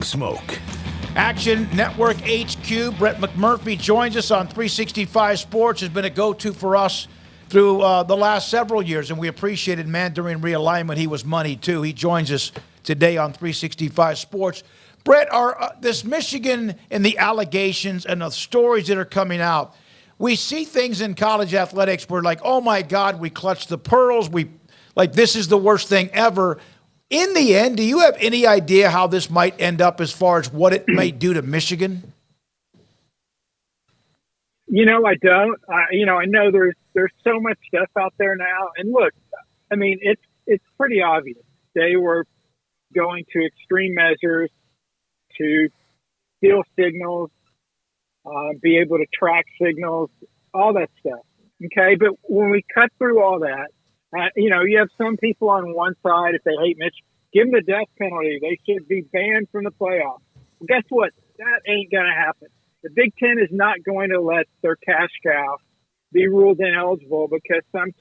Smoak. Action Network HQ. Brett McMurphy joins us on 365 Sports. Has been a go-to for us through the last several years, and we appreciated, man, during realignment, he was money, too. He joins us today on 365 Sports. Brett, this Michigan and the allegations and the stories that are coming out, we see things in college athletics where, like, oh, my God, we clutched the pearls. This is the worst thing ever. In the end, do you have any idea how this might end up as far as what it may do to Michigan? I don't. I know there's so much stuff out there now. And look, I mean, it's pretty obvious. They were going to extreme measures to steal signals, be able to track signals, all that stuff. Okay, but when we cut through all that, you have some people on one side, if they hate Mitch, give them the death penalty. They should be banned from the playoffs. Well, guess what? That ain't going to happen. The Big Ten is not going to let their cash cow be ruled ineligible because some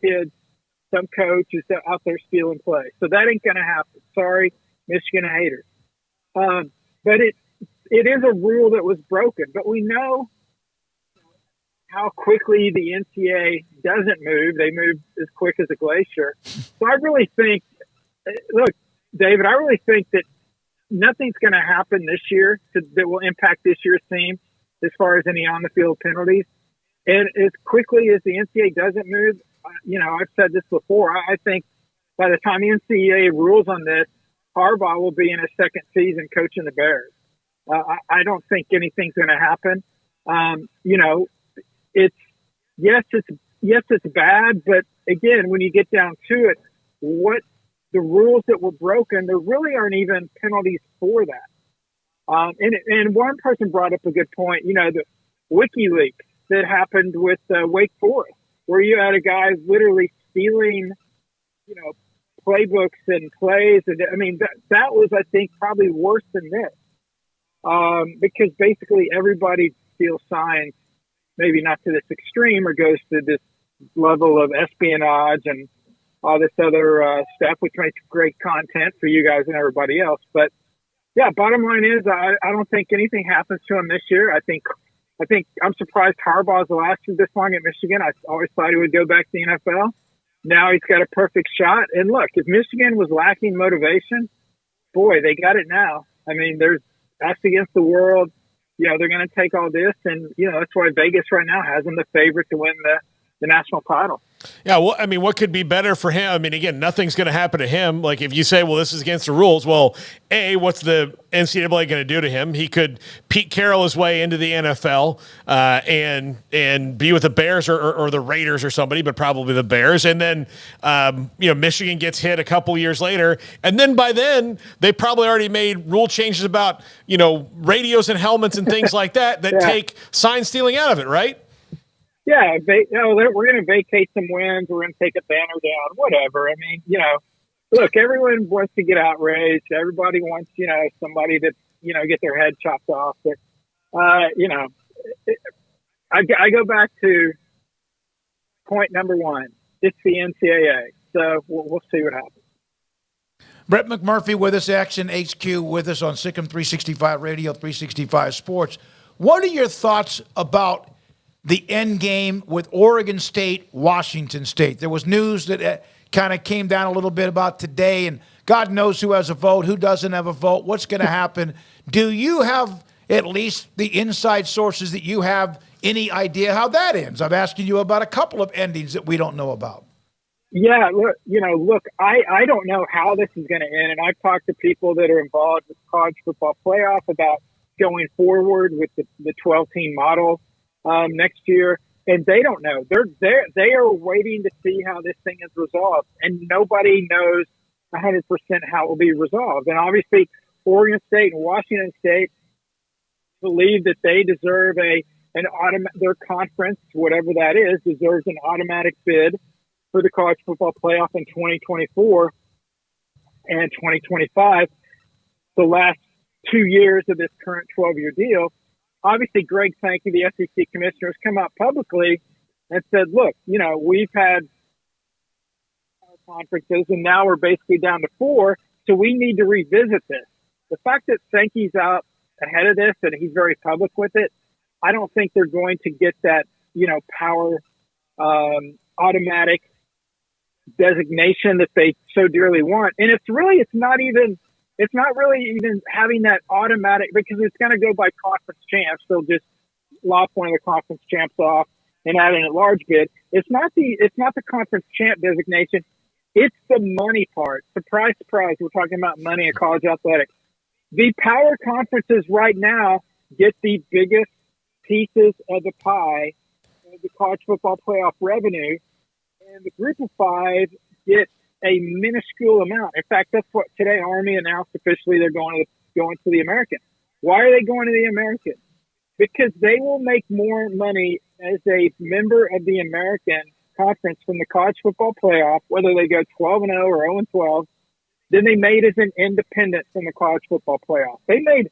coach is out there stealing plays. So that ain't going to happen. Sorry, Michigan haters. But it is a rule that was broken. But we know how quickly the NCAA doesn't move. They move as quick as a glacier. So I really think, look, David, I really think that nothing's going to happen this year that will impact this year's team as far as any on-the-field penalties. And as quickly as the NCAA doesn't move, I've said this before, I think by the time the NCAA rules on this, Harbaugh will be in his second season coaching the Bears. I don't think anything's going to happen. It's bad, but again, when you get down to it, what the rules that were broken, there really aren't even penalties for that. And one person brought up a good point, the WikiLeaks that happened with Wake Forest, where you had a guy literally stealing, playbooks and plays. And I mean, that was, I think, probably worse than this. Because basically everybody steals signs, maybe not to this extreme or goes to this level of espionage and all this other stuff, which makes great content for you guys and everybody else. But yeah, bottom line is I don't think anything happens to him this year. I think I'm surprised Harbaugh's lasted this long at Michigan. I always thought he would go back to the NFL. Now he's got a perfect shot. And look, if Michigan was lacking motivation, boy, they got it now. I mean, that's against the world. They're going to take all this, and that's why Vegas right now has them the favorite to win the national title. Yeah, well, I mean, what could be better for him? I mean, again, nothing's going to happen to him. Like, if you say, well, this is against the rules, well, A, what's the NCAA going to do to him? He could Pete Carroll his way into the NFL and be with the Bears or the Raiders or somebody, but probably the Bears. And then, Michigan gets hit a couple years later. And then by then, they probably already made rule changes about, radios and helmets and things like that take sign stealing out of it, right? Yeah, we're going to vacate some wins. We're going to take a banner down, whatever. I mean, look, everyone wants to get outraged. Everybody wants, somebody to, get their head chopped off. But, I go back to point number one. It's the NCAA. So we'll see what happens. Brett McMurphy with us, Action HQ with us on Sikkim 365 Radio, 365 Sports. What are your thoughts about the end game with Oregon State, Washington State? There was news that kind of came down a little bit about today, and God knows who has a vote, who doesn't have a vote, what's going to happen. Do you have at least the inside sources that you have any idea how that ends? I'm asking you about a couple of endings that we don't know about. Yeah, look, I don't know how this is going to end, and I've talked to people that are involved with college football playoff about going forward with the 12-team model next year, and they don't know. They are waiting to see how this thing is resolved, and nobody knows 100% how it will be resolved. And obviously, Oregon State and Washington State believe that they deserve their conference, whatever that is, deserves an automatic bid for the college football playoff in 2024 and 2025, the last 2 years of this current 12-year deal. Obviously, Greg Sankey, the SEC commissioner, has come out publicly and said, look, we've had conferences and now we're basically down to 4, so we need to revisit this. The fact that Sankey's out ahead of this and he's very public with it, I don't think they're going to get that, power automatic designation that they so dearly want. And it's not really even having that automatic, because it's going to go by conference champs. They'll just lop one of the conference champs off and add in a large bid. It's not the conference champ designation. It's the money part. Surprise, surprise. We're talking about money in college athletics. The power conferences right now get the biggest pieces of the pie of the college football playoff revenue, and the group of five get a minuscule amount. In fact, that's what today Army announced officially they're going to the American. Why are they going to the American? Because they will make more money as a member of the American Conference from the college football playoff, whether they go 12-0 or 0-12, than they made as an independent from the college football playoff. They made,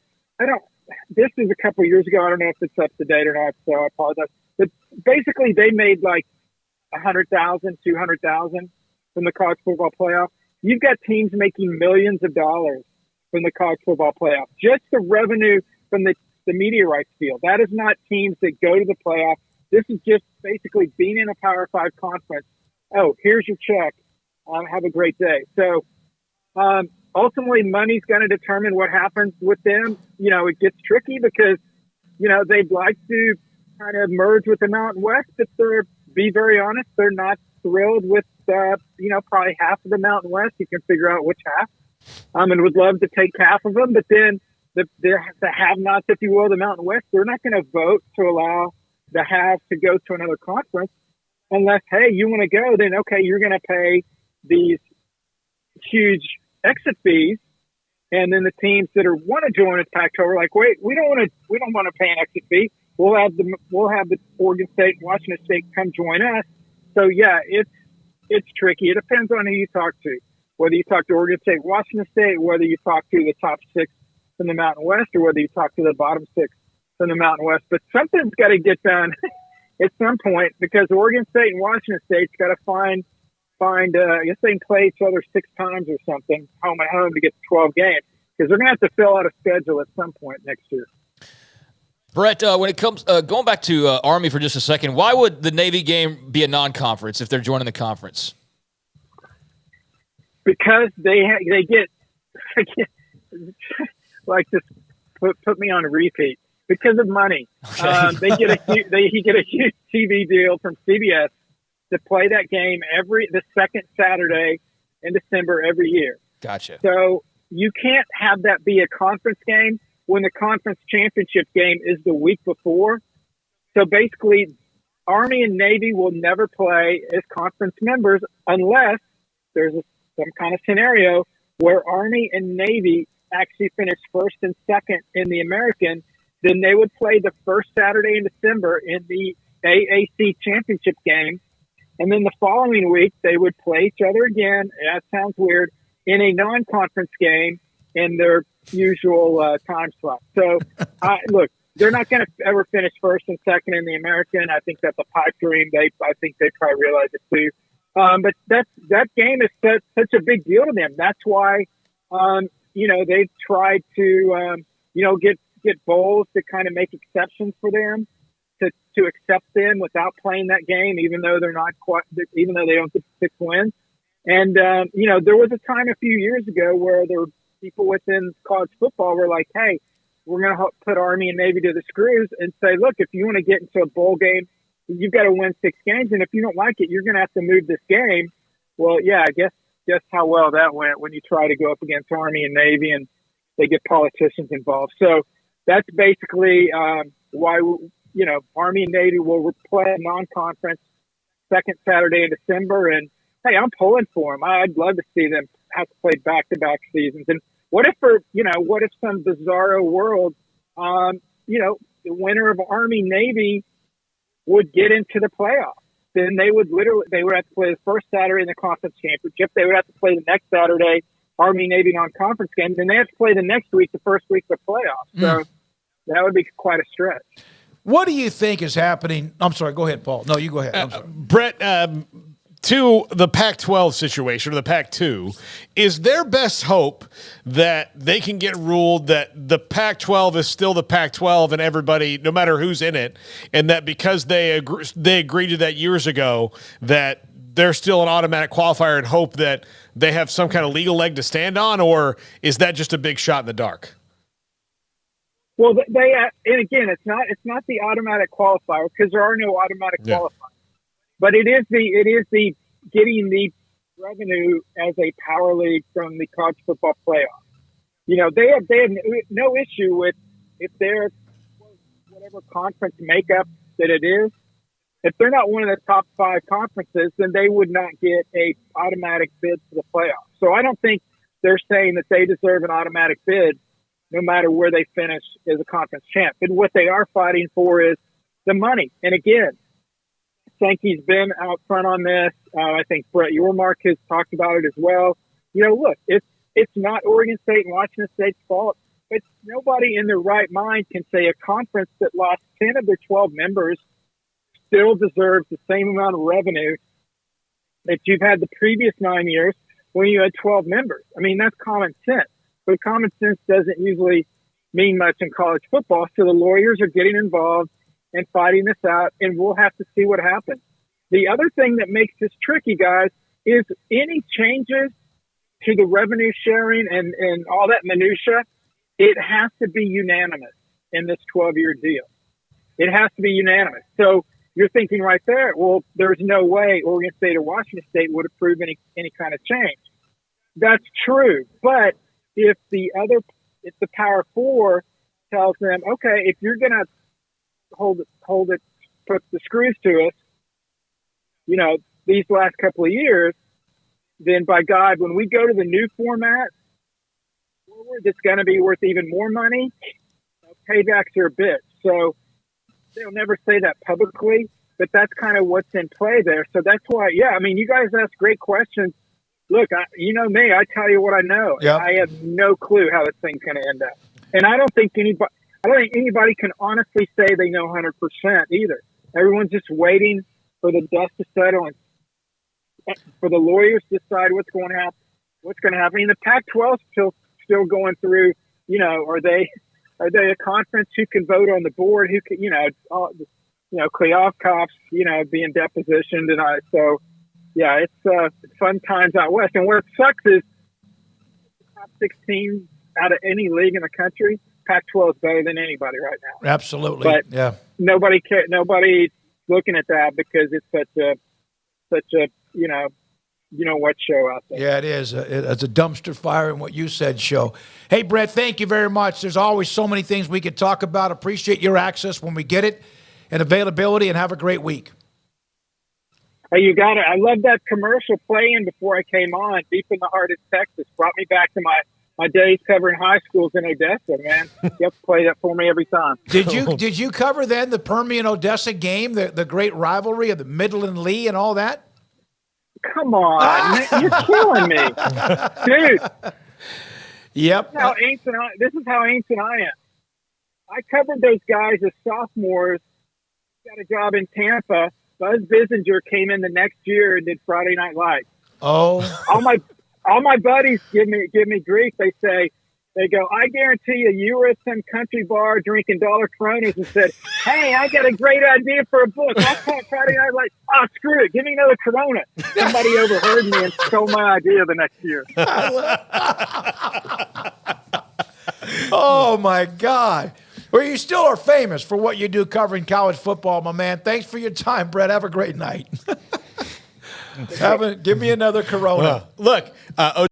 this is a couple of years ago. I don't know if it's up to date or not, so I apologize. But basically, they made like $100,000, $200,000 from the college football playoff. You've got teams making millions of dollars from the college football playoff. Just the revenue from the media rights deal. That is not teams that go to the playoff. This is just basically being in a Power 5 conference. Oh, here's your check. Have a great day. So ultimately, money's going to determine what happens with them. It gets tricky because, they'd like to kind of merge with the Mountain West, but be very honest, they're not thrilled with, probably half of the Mountain West. You can figure out which half. And would love to take half of them, but then the have-nots, if you will, the Mountain West, they're not going to vote to allow the haves to go to another conference unless, hey, you want to go, then okay, you're going to pay these huge exit fees, and then the teams that want to join as Pac-12 are like, wait, we don't want to pay an exit fee. We'll have the Oregon State and Washington State come join us. So yeah, it's tricky. It depends on who you talk to, whether you talk to Oregon State, Washington State, whether you talk to the top 6 from the Mountain West, or whether you talk to the bottom 6 from the Mountain West. But something's got to get done at some point, because Oregon State and Washington State's got to find. I guess they can play each other 6 times or something, home and home, to get to 12 games, because they're going to have to fill out a schedule at some point next year. Brett, when it comes going back to Army for just a second, why would the Navy game be a non-conference if they're joining the conference? Because they get like, just put me on a repeat. Because of money. Okay. They get a huge TV deal from CBS to play that game the second Saturday in December every year. Gotcha. So you can't have that be a conference game when the conference championship game is the week before. So basically, Army and Navy will never play as conference members unless there's some kind of scenario where Army and Navy actually finish first and second in the American. Then they would play the first Saturday in December in the AAC championship game. And then the following week, they would play each other again. That sounds weird. In a non-conference game in their usual time slot. So, look, they're not going to ever finish first and second in the American. I think that's a pipe dream. I think they probably realize it too. But that game is such a big deal to them. That's why, they've tried to, get bowls to kind of make exceptions for them. To accept them without playing that game, even though they don't get 6 wins. And, there was a time a few years ago where there were people within college football were like, hey, we're going to put Army and Navy to the screws and say, look, if you want to get into a bowl game, you've got to win 6 games. And if you don't like it, you're going to have to move this game. Well, yeah, I guess how well that went when you try to go up against Army and Navy and they get politicians involved. So that's basically why Army and Navy will play a non-conference second Saturday in December. And, hey, I'm pulling for them. I'd love to see them have to play back-to-back seasons. And what if some bizarro world, the winner of Army-Navy would get into the playoffs? Then they would have to play the first Saturday in the conference championship. They would have to play the next Saturday Army-Navy non-conference game. Then they have to play the next week, the first week of the playoffs. So that would be quite a stretch. What do you think is happening? I'm sorry. Go ahead, Paul. No, you go ahead. I'm sorry. Brett, to the Pac-12 situation or the Pac-2, is their best hope that they can get ruled that the Pac-12 is still the Pac-12 and everybody, no matter who's in it, and that because they agreed to that years ago, that they're still an automatic qualifier and hope that they have some kind of legal leg to stand on, or is that just a big shot in the dark? Well, they and again, it's not the automatic qualifier because there are no automatic qualifiers. But it is the getting the revenue as a power league from the college football playoff. You know, they have no issue with if they're whatever conference makeup that it is. If they're not one of the top 5 conferences, then they would not get a automatic bid to the playoffs. So I don't think they're saying that they deserve an automatic bid no matter where they finish as a conference champ. And what they are fighting for is the money. And again, Sankey's been out front on this. I think Brett Yormark has talked about it as well. You know, look, it's not Oregon State and Washington State's fault. But nobody in their right mind can say a conference that lost 10 of their 12 members still deserves the same amount of revenue that you've had the previous 9 years when you had 12 members. I mean, that's common sense. But common sense doesn't usually mean much in college football. So the lawyers are getting involved and fighting this out, and we'll have to see what happens. The other thing that makes this tricky, guys, is any changes to the revenue sharing and all that minutia, it has to be unanimous in this 12-year deal. It has to be unanimous. So you're thinking right there, well, there's no way Oregon State or Washington State would approve any kind of change. That's true. But if the Power Four tells them, okay, if you're going to hold it, put the screws to us, you know, these last couple of years, then by God, when we go to the new format, it's going to be worth even more money. Paybacks are a bitch. So they'll never say that publicly, but that's kind of what's in play there. So that's why, yeah, I mean, you guys ask great questions. Look, you know me, I tell you what I know. Yep. I have no clue how this thing's going to end up. And I don't think anybody can honestly say they know 100% either. Everyone's just waiting for the dust to settle and for the lawyers to decide what's going to happen. I mean, the Pac-12 still going through, you know, are they a conference who can vote on the board, who can, Kleofkoff's, being depositioned and so yeah, it's fun times out west. And what sucks is the top 16 out of any league in the country, Pac-12 is better than anybody right now. Absolutely. But yeah. Nobody's looking at that because it's such a what show out there. Yeah, it is. It's a dumpster fire in what you said show. Hey, Brett, thank you very much. There's always so many things we could talk about. Appreciate your access when we get it and availability, and have a great week. Hey, you got it. I love that commercial playing before I came on, deep in the heart of Texas. Brought me back to my days covering high schools in Odessa, man. You have to play that for me every time. Did you cover then the Permian-Odessa game, the great rivalry of the Midland-Lee and all that? Come on, man, you're killing me, dude. Yep. This is how ancient I am. I covered those guys as sophomores. Got a job in Tampa. Buzz Bissinger came in the next year and did Friday Night Lights. Oh, all my buddies give me grief. They go, I guarantee you were at some country bar drinking dollar Coronas and said, hey, I got a great idea for a book. I'll call it Friday Night Lights. Oh, screw it. Give me another Corona. Somebody overheard me and stole my idea the next year. Oh, my God. Well, you still are famous for what you do covering college football, my man. Thanks for your time, Brett. Have a great night. Give me another Corona. Look,